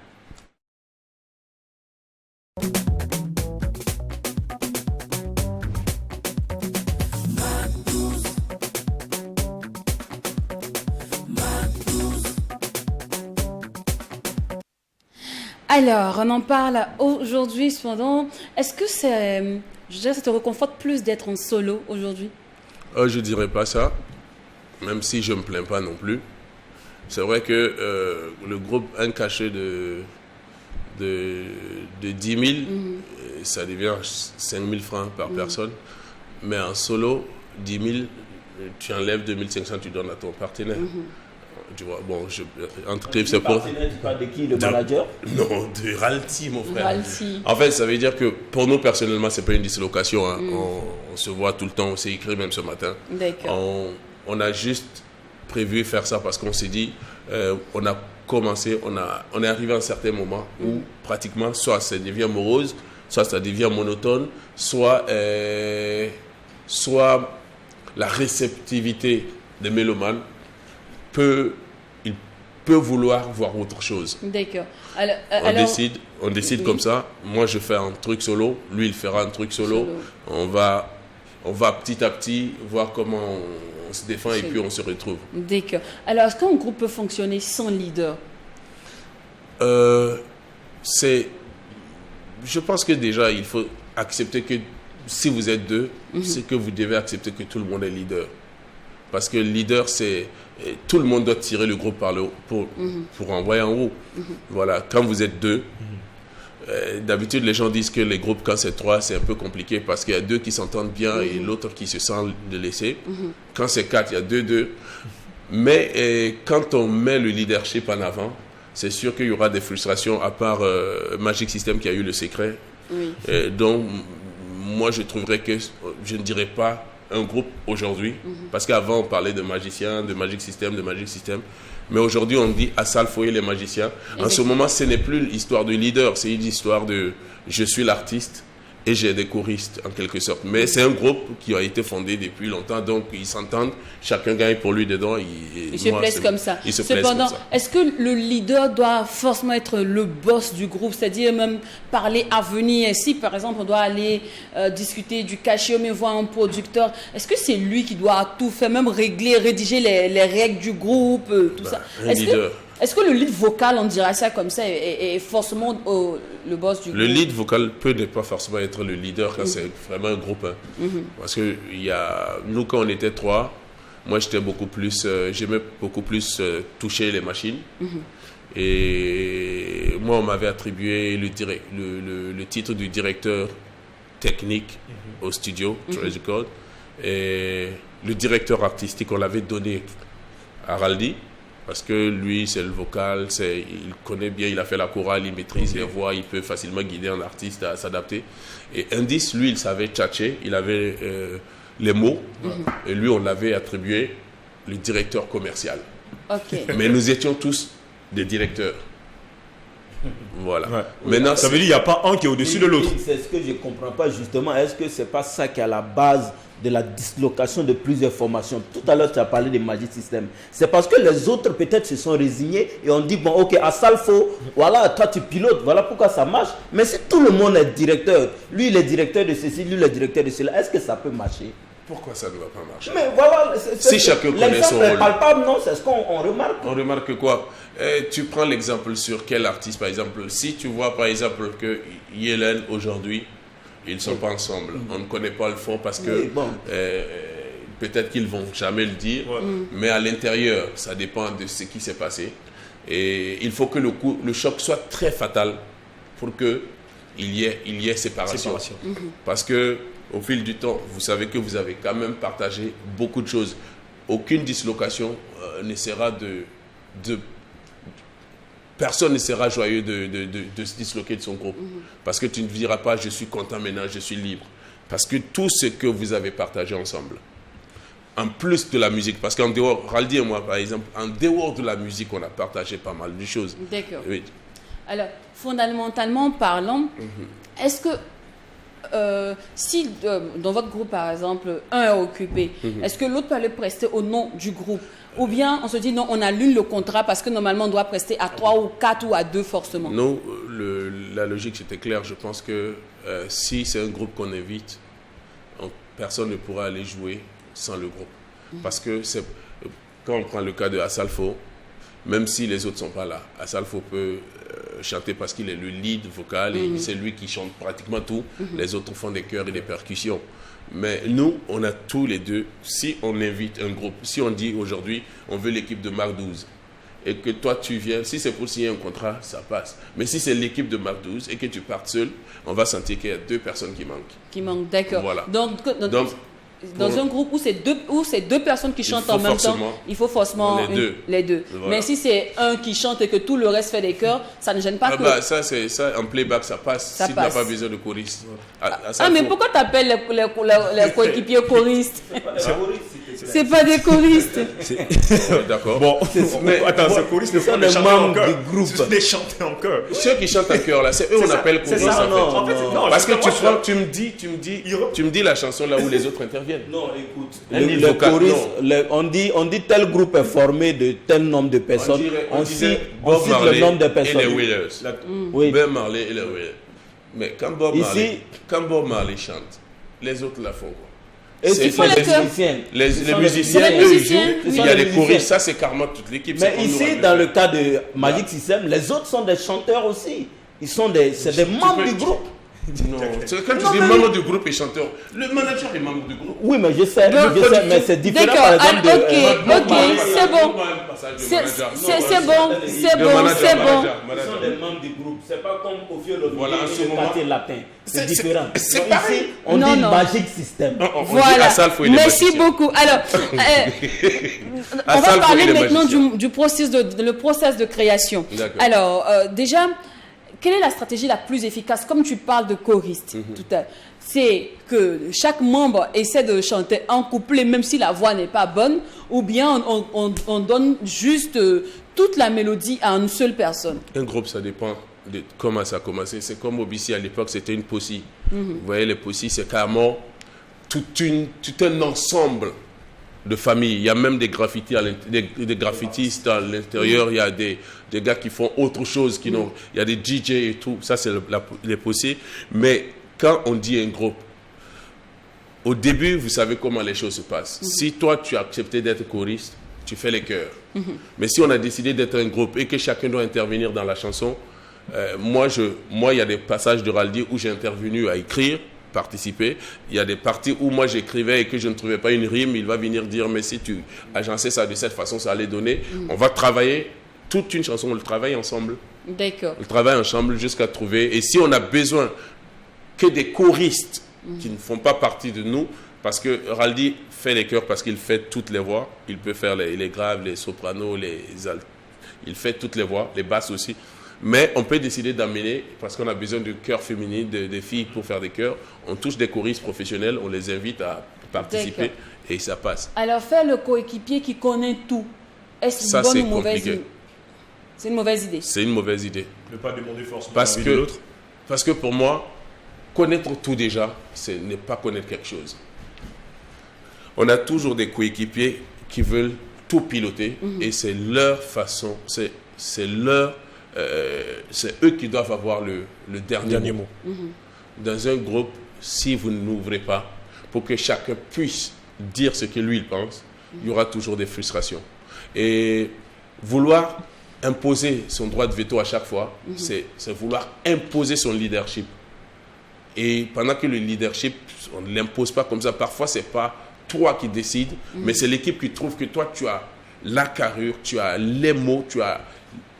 Alors, on en parle aujourd'hui, cependant. Est-ce que ça te réconforte plus d'être en solo aujourd'hui? Je ne dirais pas ça, même si je ne me plains pas non plus. C'est vrai que le groupe, un cachet de 10 000, ça devient 5 000 francs par personne. Mais en solo, 10 000, tu enlèves 2 500, tu donnes à ton partenaire. Tu vois, bon, c'est pour... Tu parles de qui, le manager? Non, de Ralti, mon frère. Ralti. En fait, ça veut dire que pour nous, personnellement, c'est pas une dislocation. Hein. On se voit tout le temps, on s'est écrit même ce matin. D'accord. On a juste prévu faire ça parce qu'on s'est dit, on a commencé, on est arrivé à un certain moment où pratiquement, soit ça devient morose, soit ça devient monotone, soit la réceptivité des mélomanes il peut vouloir voir autre chose. D'accord. On décide comme ça. Moi, je fais un truc solo. Lui, il fera un truc solo. On va petit à petit voir comment on se défend et puis on se retrouve. D'accord. Alors, est-ce qu'un groupe peut fonctionner sans leader? Je pense que déjà, il faut accepter que si vous êtes deux, c'est que vous devez accepter que tout le monde est leader. Parce que le leader, c'est... Tout le monde doit tirer le groupe par le haut pour envoyer en haut. Voilà, quand vous êtes deux, d'habitude, les gens disent que les groupes, quand c'est 3, c'est un peu compliqué parce qu'il y a 2 qui s'entendent bien et l'autre qui se sent de laisser. Quand c'est 4, il y a 2-2. Mais quand on met le leadership en avant, c'est sûr qu'il y aura des frustrations, à part Magic System qui a eu le secret. Donc, moi, je trouverais que je ne dirais pas un groupe aujourd'hui, parce qu'avant, on parlait de magiciens, de Magic System, mais aujourd'hui, on dit Asalfo et les magiciens. En ce moment, ce n'est plus l'histoire de leader, c'est une histoire de je suis l'artiste et j'ai des choristes, en quelque sorte. Mais c'est un groupe qui a été fondé depuis longtemps, donc ils s'entendent, chacun gagne pour lui dedans. Ils se plaisent comme ça. Cependant, est-ce que le leader doit forcément être le boss du groupe, c'est-à-dire même parler à venir? Si, par exemple, on doit aller discuter du cachet, mais voir un producteur, est-ce que c'est lui qui doit tout faire, même régler, rédiger les règles du groupe, tout ça? Est-ce que le lead vocal, on dirait ça comme ça, est forcément le boss du groupe? Le lead vocal peut ne pas forcément être le leader quand c'est vraiment un groupe. Parce que nous, quand on était 3, moi j'étais beaucoup plus, j'aimais beaucoup plus toucher les machines. Et moi, on m'avait attribué le titre du directeur technique au studio, Treasure Code. Et le directeur artistique, on l'avait donné à Raldi. Parce que lui, c'est le vocal, il connaît bien, il a fait la chorale, il maîtrise les voix, il peut facilement guider un artiste à s'adapter. Et Indice, lui, il savait tchatcher, il avait les mots, et lui, on l'avait attribué le directeur commercial. Mais nous étions tous des directeurs. Voilà. Maintenant, ça veut dire qu'il n'y a pas un qui est au-dessus de l'autre. C'est ce que je ne comprends pas justement. Est-ce que ce n'est pas ça qui est à la base de la dislocation de plusieurs formations? Tout à l'heure, tu as parlé des Magic System. C'est parce que les autres peut-être se sont résignés et on dit, bon, ok, Asalfo, voilà, toi tu pilotes, voilà pourquoi ça marche. Mais si tout le monde est directeur, lui il est directeur de ceci, lui il est directeur de cela, est-ce que ça peut marcher? Pourquoi ça ne va pas marcher? Mais voilà, si chacun connaît son rôle. Palpable, non, c'est ce qu'on remarque. On remarque quoi? Tu prends l'exemple sur quel artiste, par exemple. Si tu vois, par exemple, que Yellen, aujourd'hui, ils ne sont pas ensemble. On ne connaît pas le fond parce que peut-être qu'ils ne vont jamais le dire. Mais à l'intérieur, ça dépend de ce qui s'est passé. Et il faut que le choc soit très fatal pour qu'il y ait séparation. Parce que au fil du temps, vous savez que vous avez quand même partagé beaucoup de choses. Aucune dislocation ne sera personne ne sera joyeux de se disloquer de son groupe. Parce que tu ne diras pas, je suis content maintenant, je suis libre. Parce que tout ce que vous avez partagé ensemble, en plus de la musique, parce qu'en dehors, Raldi et moi, par exemple, en dehors de la musique, on a partagé pas mal de choses. D'accord. Oui. Alors, fondamentalement parlant, est-ce que si dans votre groupe, par exemple, un est occupé, est-ce que l'autre peut aller prester au nom du groupe? Ou bien on se dit non, on annule le contrat parce que normalement on doit prester à 3 ou 4 ou à 2 forcément? Non, la logique c'était clair. Je pense que si c'est un groupe qu'on invite, personne ne pourra aller jouer sans le groupe. Parce que quand on prend le cas de Asalfo, même si les autres ne sont pas là, Asalfo peut chanter parce qu'il est le lead vocal et c'est lui qui chante pratiquement tout. Les autres font des chœurs et des percussions. Mais nous, on a tous les deux, si on invite un groupe, si on dit aujourd'hui, on veut l'équipe de Marc 12, et que toi tu viens, si c'est pour signer un contrat, ça passe. Mais si c'est l'équipe de Marc 12 et que tu partes seul, on va sentir qu'il y a 2 personnes qui manquent. Qui manquent, d'accord. Voilà. Donc dans un groupe où c'est deux personnes qui chantent en même temps, il faut forcément les deux. Voilà. Mais si c'est un qui chante et que tout le reste fait des chœurs, ça ne gêne pas ça, en playback, ça passe. Si tu n'as pas besoin de choriste. Mais pourquoi tu appelles les coéquipiers choristes? C'est pas des choristes. D'accord. Bon, attends, ces choristes ne font des chanteurs en chœur. C'est des chanteurs en chœur. Ceux qui chantent en chœur, là, c'est eux on appelle choristes. En fait, parce que tu me dis la chanson là où les autres interviennent. Non, écoute, le choriste, on dit tel groupe est formé de tel nombre de personnes. On cite le nombre de personnes. Et les Wheelers. Bob Marley et les Wheelers. Mais quand Bob Marley chante, les autres la font quoi? Et c'est les musiciens, eux, ils jouent. Il y a les choristes, ça c'est carrément toute l'équipe. Mais ici, dans le cas de Magic System, les autres sont des chanteurs aussi. C'est des membres du groupe. Non, quand tu dis membre du groupe et chanteur, le manager est membre du groupe. Oui, mais je sais, mais c'est différent D'accord, par exemple ok, c'est bon. C'est bon. Ils sont des membres du groupe. C'est pas comme au vieux Voilà, en ce le moment. quartier latin. C'est différent. C'est Donc, pareil. ici, on dit Magic System. Voilà. Merci beaucoup. Alors, on va parler maintenant du processus de création. Alors, déjà, quelle est la stratégie la plus efficace? Comme tu parles de choriste tout à l'heure, c'est que chaque membre essaie de chanter en couplet même si la voix n'est pas bonne, ou bien on donne juste toute la mélodie à une seule personne? Un groupe, ça dépend de comment ça a commencé. C'est comme Obissi à l'époque, c'était une posse. Vous voyez, les posses, c'est carrément tout un ensemble de familles. Il y a même des graffitis, des graffitistes à l'intérieur. Il y a des gars qui font autre chose. Il y a des DJ et tout. Ça, c'est les posses. Mais quand on dit un groupe, au début, vous savez comment les choses se passent. Si toi, tu as accepté d'être choriste, tu fais les chœurs. Mais si on a décidé d'être un groupe et que chacun doit intervenir dans la chanson, moi, il y a des passages de Raldi où j'ai intervenu à écrire, participer. Il y a des parties où moi j'écrivais et que je ne trouvais pas une rime. Il va venir dire, mais si tu agençais ça de cette façon, ça allait donner. On va travailler toute une chanson, on le travaille ensemble. D'accord. On le travaille ensemble jusqu'à trouver. Et si on a besoin que des choristes qui ne font pas partie de nous, parce que Raldi fait les chœurs parce qu'il fait toutes les voix. Il peut faire les graves, les sopranos, les altes. Il fait toutes les voix, les basses aussi. Mais on peut décider d'amener, parce qu'on a besoin de chœurs féminins, de filles pour faire des chœurs. On touche des choristes professionnels, on les invite à participer et ça passe. Alors, faire le coéquipier qui connaît tout, est-ce une bonne ou mauvaise idée? C'est une mauvaise idée. C'est une mauvaise idée. Ne pas demander forcément l'avis de l'autre. Parce que pour moi, connaître tout déjà, ce n'est pas connaître quelque chose. On a toujours des coéquipiers qui veulent tout piloter et c'est leur façon, c'est eux qui doivent avoir le dernier mot. Dans un groupe, si vous n'ouvrez pas pour que chacun puisse dire ce que lui il pense, il y aura toujours des frustrations. Et vouloir imposer son droit de veto à chaque fois, c'est vouloir imposer son leadership. Et pendant que le leadership, on ne l'impose pas comme ça, parfois ce n'est pas toi qui décides, mais c'est l'équipe qui trouve que toi tu as la carrure, tu as les mots, tu as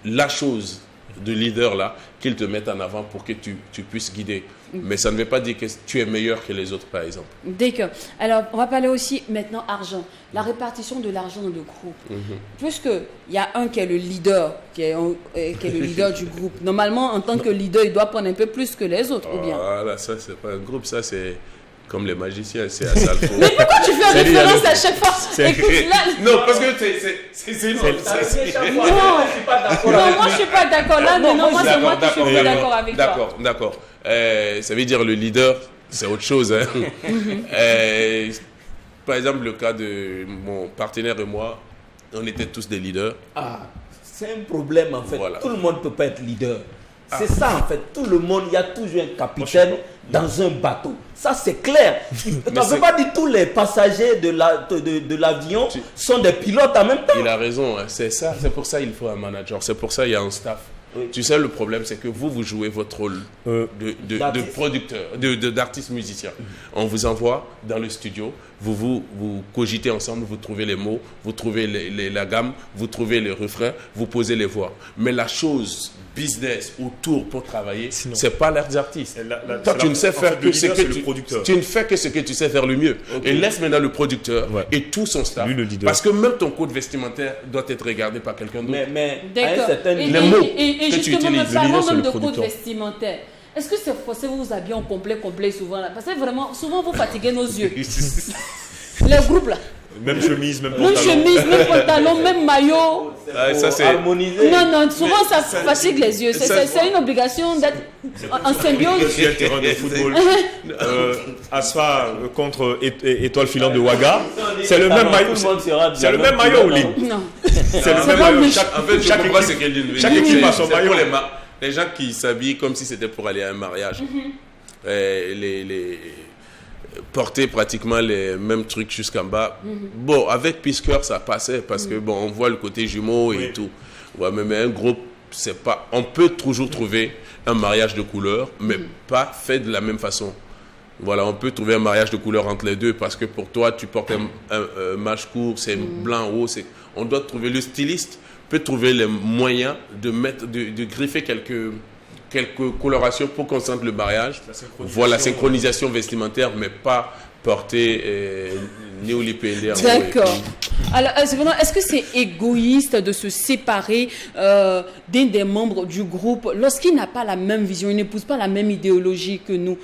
la chose de leader là qu'ils te mettent en avant pour que tu puisses guider. Mais ça ne veut pas dire que tu es meilleur que les autres, par exemple. D'accord. Alors, on va parler aussi maintenant argent. La répartition de l'argent dans le groupe. Puisqu'il y a un qui est le leader, qui est le leader du groupe. Normalement, en tant que leader, il doit prendre un peu plus que les autres, ou bien? Voilà, ça, c'est pas un groupe, ça, c'est comme les magiciens, c'est à Salfo. Mais pourquoi tu fais référence à chaque fois? Écoute, là... Non, parce que c'est une Non, moi je suis pas d'accord là, mais non, moi c'est moi qui suis pas d'accord avec toi. D'accord. Ça veut dire le leader, c'est autre chose. Hein. Par exemple, le cas de mon partenaire et moi, on était tous des leaders. Ah, c'est un problème en fait. Voilà. Tout le monde ne peut pas être leader. C'est ça en fait. Tout le monde, il y a toujours un capitaine dans un bateau. Ça c'est clair. Tu ne peux pas dire tous les passagers de l'avion sont des pilotes en même temps. Il a raison. Hein. C'est ça. C'est pour ça qu'il faut un manager. C'est pour ça qu'il y a un staff. Oui. Tu sais, le problème, c'est que vous jouez votre rôle de producteur, d'artiste musicien. On vous envoie dans le studio, vous cogitez ensemble, vous trouvez les mots, vous trouvez la gamme, vous trouvez les refrains, vous posez les voix. Mais la chose business autour pour travailler, c'est pas l'air d'artiste. Toi, tu ne sais faire que ce que tu ne fais que ce que tu sais faire le mieux. Okay. Et laisse maintenant le producteur et tout son staff. Lui, le leader. Parce que même ton code vestimentaire doit être regardé par quelqu'un d'autre. Mais les mots que tu utilises, parlons même de code vestimentaire. Est-ce que c'est forcé vous vous habillez en complet souvent là? Parce que vraiment, souvent vous fatiguez nos yeux. Les groupes là. Même chemise, même pantalon, même maillot. Ça c'est harmonisé. Non, souvent ça fatigue les yeux. C'est une obligation d'être en symbiose. Sur le terrain de football, Asfa contre Étoile Filante de Ouaga, c'est le même maillot. C'est le même maillot, Ouli. Non. C'est le même maillot. En fait, chaque équipe a son maillot. Les gens qui s'habillent comme si c'était pour aller à un mariage. Porter pratiquement les mêmes trucs jusqu'en bas. Bon, avec Pisqueur, ça passait parce que bon, on voit le côté jumeau et tout. Ouais, mais un groupe, c'est pas, on peut toujours trouver un mariage de couleurs, mais pas fait de la même façon. Voilà, on peut trouver un mariage de couleurs entre les deux parce que pour toi, tu portes un match court, c'est blanc haut. On doit trouver, le styliste peut trouver les moyens de griffer quelques colorations pour qu'on sente le mariage. Voilà, synchronisation vestimentaire, mais pas porter néolipédé. D'accord. Alors, est-ce que c'est égoïste de se séparer d'un des membres du groupe lorsqu'il n'a pas la même vision, il n'épouse pas la même idéologie que nous?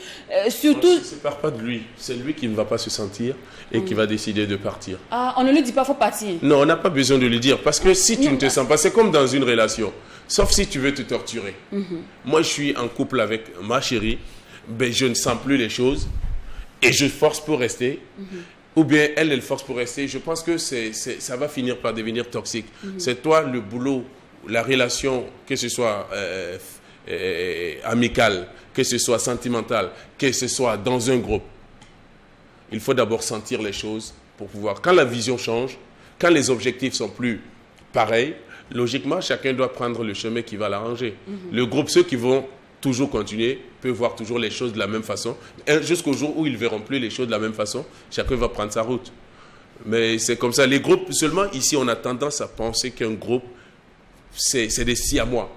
Surtout... On ne se sépare pas de lui. C'est lui qui ne va pas se sentir et qui va décider de partir. Ah, on ne lui dit pas, il faut partir. Non, on n'a pas besoin de lui dire. Parce que si tu ne te sens pas, c'est comme dans une relation. Sauf si tu veux te torturer. Moi, je suis en couple avec ma chérie. Ben, je ne sens plus les choses. Et je force pour rester. Ou bien elle force pour rester. Je pense que ça va finir par devenir toxique. C'est toi, le boulot, la relation, que ce soit amicale, que ce soit sentimentale, que ce soit dans un groupe. Il faut d'abord sentir les choses pour pouvoir... Quand la vision change, quand les objectifs sont plus pareils, logiquement, chacun doit prendre le chemin qui va l'arranger. Le groupe, ceux qui vont toujours continuer, peuvent voir toujours les choses de la même façon. Jusqu'au jour où ils ne verront plus les choses de la même façon, chacun va prendre sa route. Mais c'est comme ça. Les groupes, seulement ici, on a tendance à penser qu'un groupe, c'est des siamois.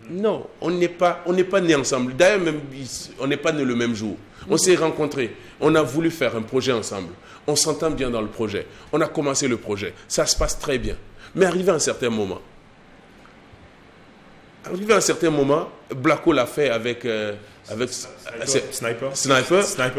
Non, on n'est pas nés ensemble. D'ailleurs, même, on n'est pas nés le même jour. On s'est rencontrés. On a voulu faire un projet ensemble. On s'entend bien dans le projet. On a commencé le projet. Ça se passe très bien. Mais arrivé à un certain moment, Blacko l'a fait avec Sniper,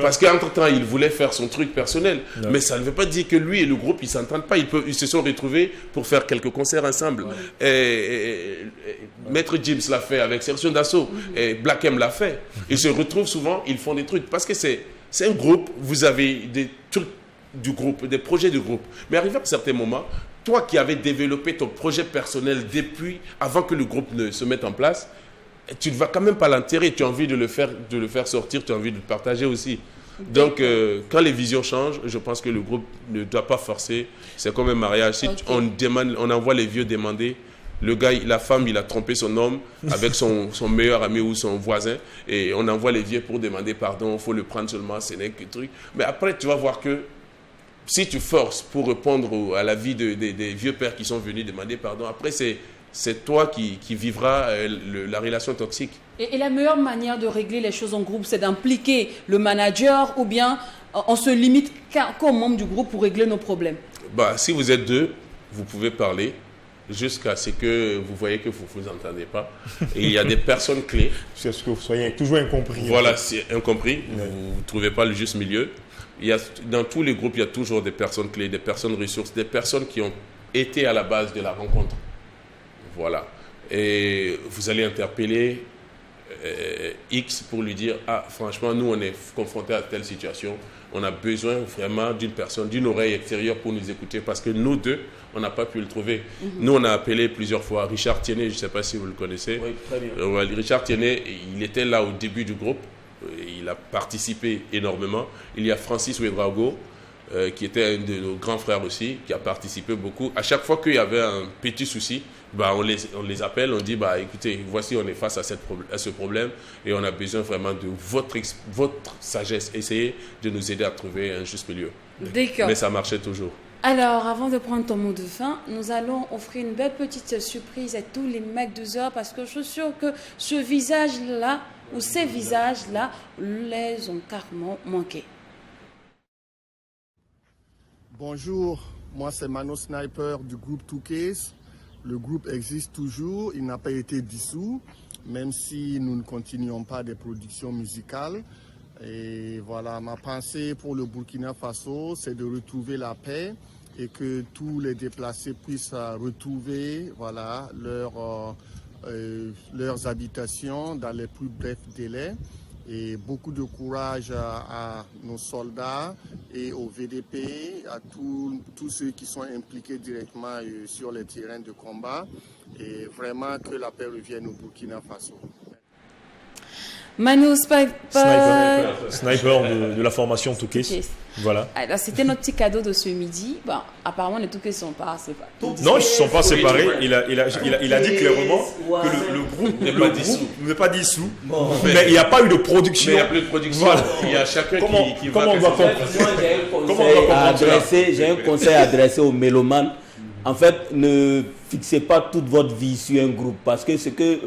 parce qu'entre-temps, il voulait faire son truc personnel. Non. Mais ça ne veut pas dire que lui et le groupe, ils ne s'entendent pas. Ils se sont retrouvés pour faire quelques concerts ensemble. Maître Gims l'a fait avec Sergio Dassault. Et Black M l'a fait. Ils se retrouvent souvent, ils font des trucs. Parce que c'est un groupe, vous avez des trucs du groupe, des projets du groupe. Mais arrivé à un certain moment, toi qui avais développé ton projet personnel depuis, avant que le groupe ne se mette en place, tu ne vas quand même pas l'enterrer, tu as envie de le faire sortir, tu as envie de le partager aussi. Donc, quand les visions changent, je pense que le groupe ne doit pas forcer. C'est comme un mariage. Si on envoie les vieux demander, le gars, la femme, il a trompé son homme avec son meilleur ami ou son voisin, et on envoie les vieux pour demander pardon, il faut le prendre seulement, ce n'est que truc. Mais après, tu vas voir que si tu forces pour répondre à la vie des vieux pères qui sont venus demander pardon, après c'est toi qui vivras la relation toxique. Et la meilleure manière de régler les choses en groupe, c'est d'impliquer le manager ou bien on se limite qu'aux membres du groupe pour régler nos problèmes? Si vous êtes deux, vous pouvez parler jusqu'à ce que vous voyez que vous ne vous entendez pas. Et il y a des personnes clés. C'est ce que vous soyez toujours incompris. Voilà, c'est incompris. Vous ne trouvez pas le juste milieu. Dans tous les groupes, il y a toujours des personnes clés, des personnes ressources, des personnes qui ont été à la base de la rencontre. Voilà. Et vous allez interpeller X pour lui dire « Ah, franchement, nous, on est confrontés à telle situation. On a besoin vraiment d'une personne, d'une oreille extérieure pour nous écouter parce que nous deux, on n'a pas pu le trouver. » Nous, on a appelé plusieurs fois Richard Tiennet, je ne sais pas si vous le connaissez. Oui, très bien. Richard Tiennet, il était là au début du groupe. Il a participé énormément. Il y a Francis Ouedraogo, qui était un de nos grands frères aussi, qui a participé beaucoup. À chaque fois qu'il y avait un petit souci, on les appelle, on dit écoutez, voici, on est face à ce problème et on a besoin vraiment de votre sagesse. Essayez de nous aider à trouver un juste milieu. D'accord. Mais ça marchait toujours. Alors, avant de prendre ton mot de fin, nous allons offrir une belle petite surprise à tous les mecs de heures parce que je suis sûre que ce visage-là, ou ces visages-là, les ont carrément manqué. Bonjour, moi c'est Mano Sniper du groupe 2Case. Le groupe existe toujours, il n'a pas été dissous, même si nous ne continuons pas des productions musicales. Et voilà, ma pensée pour le Burkina Faso, c'est de retrouver la paix et que tous les déplacés puissent retrouver leurs habitations dans les plus brefs délais. Et beaucoup de courage à nos soldats et au VDP, à tous ceux qui sont impliqués directement sur les terrains de combat. Et vraiment que la paix revienne au Burkina Faso. Manu Sniper de la formation Touquet. Voilà. Alors, c'était notre petit cadeau de ce midi. Bon, apparemment, les Touquets ne sont pas séparés. Non, ils ne sont pas séparés. Il a dit clairement que le groupe n'est pas dissous. Mais il n'y a pas eu de production. Mais il n'y a plus de production. Voilà. Il y a chacun qui va... Comment on doit comprendre? J'ai un conseil à adresser aux mélomanes. En fait, ne fixez pas toute votre vie sur un groupe, parce que ce que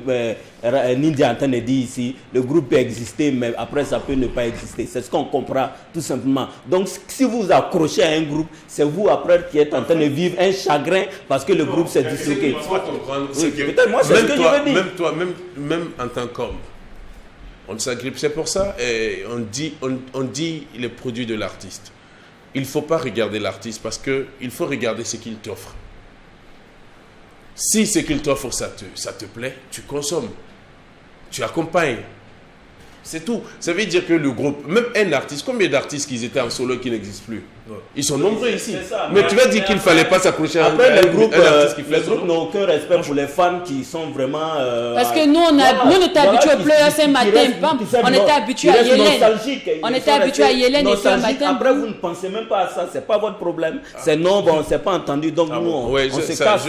Ninja est en train de dire ici, le groupe peut exister, mais après ça peut ne pas exister. C'est ce qu'on comprend tout simplement. Donc, si vous vous accrochez à un groupe, c'est vous après qui êtes en train de vivre un chagrin parce que le groupe s'est disloqué. Peut-être moi, c'est ce que je veux dire. Même toi, même en tant qu'homme, on s'agrippe. C'est pour ça, et on dit les produits de l'artiste. Il ne faut pas regarder l'artiste parce qu'il faut regarder ce qu'il t'offre. Si ce qu'il t'offre, ça te plaît, tu consommes, tu accompagnes. C'est tout. Ça veut dire que le groupe, même un artiste, combien d'artistes qui étaient en solo qui n'existent plus? Ils sont nombreux ici. Mais tu vas dire qu'il ne fallait pas s'accrocher à un artiste qui fait solo. Les groupes n'ont aucun respect pour les fans qui sont vraiment... Parce que nous, on était habitués au Players un matin, on était habitués à Yélène. On était habitués à Yélène et puis un matin. Après, vous ne pensez même pas à ça, ce n'est pas votre problème. C'est non, bon, on ne s'est pas entendu, donc nous, on se casse.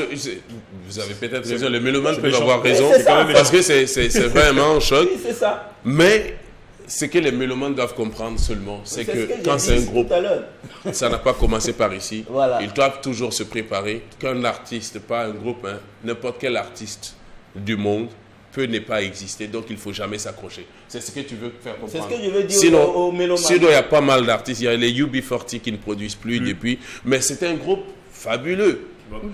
Vous avez peut-être raison, les mélomanes peuvent avoir raison, parce que c'est vraiment un choc. C'est ça. Mais ce que les mélomanes doivent comprendre seulement, c'est que quand c'est un groupe, ça n'a pas commencé par ici. Voilà. Ils doivent toujours se préparer. Qu'un artiste, pas un groupe, n'importe quel artiste du monde peut ne pas exister, donc il ne faut jamais s'accrocher. C'est ce que tu veux faire comprendre. C'est ce que je veux dire aux mélomanes. Sinon, il y a pas mal d'artistes. Il y a les UB40 qui ne produisent plus depuis, mais c'était un groupe fabuleux.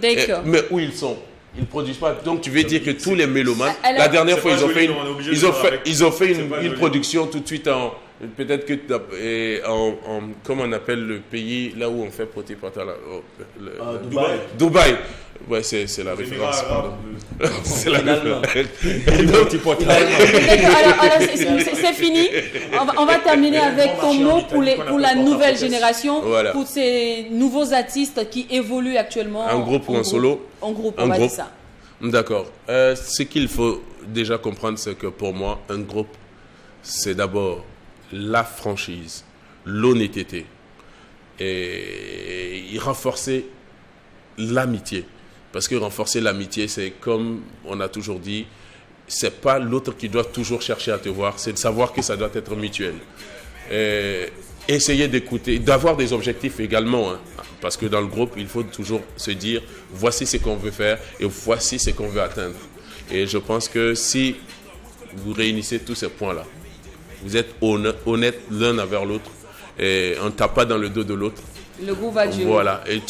D'accord. Mais où ils sont? Ils ne produisent pas. Donc tu veux dire que tous les mélomanes, la dernière fois ils ont fait une production tout de suite peut-être que comment on appelle le pays là où on fait Dubaï. Ouais, c'est la référence. C'est la référence. Alors c'est fini. On va terminer avec ton mot pour la nouvelle génération, voilà. Pour ces nouveaux artistes qui évoluent actuellement. En groupe ou en solo? En groupe, on va dire ça. D'accord. Ce qu'il faut déjà comprendre, c'est que pour moi, un groupe, c'est d'abord la franchise, l'honnêteté et renforcer l'amitié. Parce que renforcer l'amitié, c'est comme on a toujours dit, c'est pas l'autre qui doit toujours chercher à te voir, c'est de savoir que ça doit être mutuel. Essayer d'écouter, d'avoir des objectifs également, parce que dans le groupe, il faut toujours se dire, voici ce qu'on veut faire et voici ce qu'on veut atteindre. Et je pense que si vous réunissez tous ces points-là, vous êtes honnêtes l'un envers l'autre, et on ne tape pas dans le dos de l'autre. Le groupe va durer. Voilà, et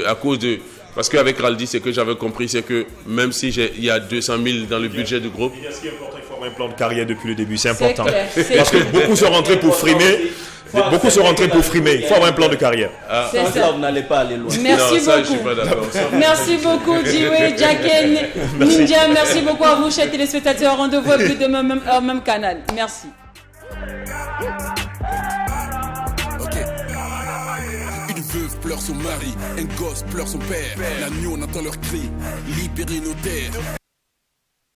à cause de... Parce qu'avec Raldi, ce que j'avais compris, c'est que même si il y a 200 000 dans le budget du groupe... Ce qui est important, il faut avoir un plan de carrière depuis le début, c'est important. Parce que beaucoup sont rentrés pour frimer. Beaucoup sont rentrés pour frimer. Il faut avoir un plan de carrière. C'est ça, vous n'allez pas aller loin. Merci beaucoup. Je suis pas d'accord. Merci beaucoup, Djiwe, Jacken, Ninja. Merci beaucoup à vous, chers téléspectateurs. Rendez-vous plus demain, même heure, même canal. Merci. Une veuve pleure son mari, un gosse pleure son père. La nuit on entend leurs cris, libérer nos terres.